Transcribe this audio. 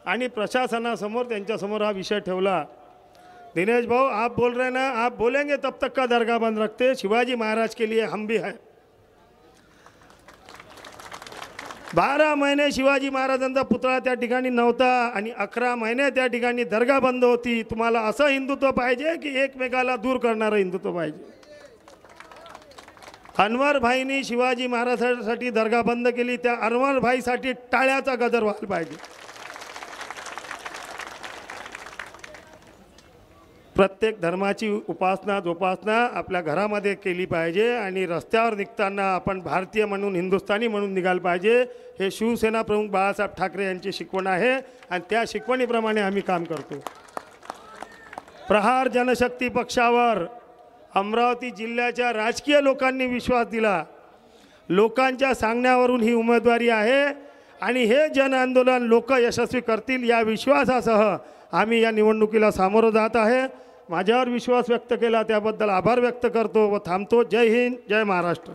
आणि प्रशासनासमोर त्यांच्यासमोर हा विषय ठेवला। दिनेश भाऊ, आप बोल रहे हैं ना, आप बोलेंगे तब तक का दरगाह बंद रखते, शिवाजी महाराज के लिए हम भी हैं। 12 महिने शिवाजी महाराजांचा पुतळा त्या ठिकाणी नव्हता आणि 11 महिने त्या ठिकाणी दरगाह बंद होती। तुम्हाला असं हिंदुत्व पाहिजे की एकमेकाला दूर करणारं हिंदुत्व पाहिजे? अनवर भाईंनी शिवाजी महाराजांसाठी दरगाह बंद केली, त्या अनवर भाईसाठी टाळ्याचा गजर व्हायला पाहिजे। प्रत्येक धर्माची उपासना जोपासना आपल्या घरामध्ये केली पाहिजे आणि रस्त्यावर निघताना आपण भारतीय म्हणून, हिंदुस्थानी म्हणून निघाल पाहिजे। हे शिवसेना प्रमुख बाळासाहेब ठाकरे यांची शिकवण आहे आणि त्या शिकवणीप्रमाणे आम्ही काम करतो। प्रहार जनशक्ती पक्षावर अमरावती जिल्ह्याच्या राजकीय लोकांनी विश्वास दिला। लोकांच्या सांगण्यावरून ही उमेदवारी आहे आणि हे जन आंदोलन लोक यशस्वी करतील या विश्वासासह आम्ही या निवडणुकीला सामोरं जात आहे। माझ्यावर विश्वास व्यक्त केला त्याबद्दल आभार व्यक्त करतो व थांबतो। जय हिंद, जय महाराष्ट्र।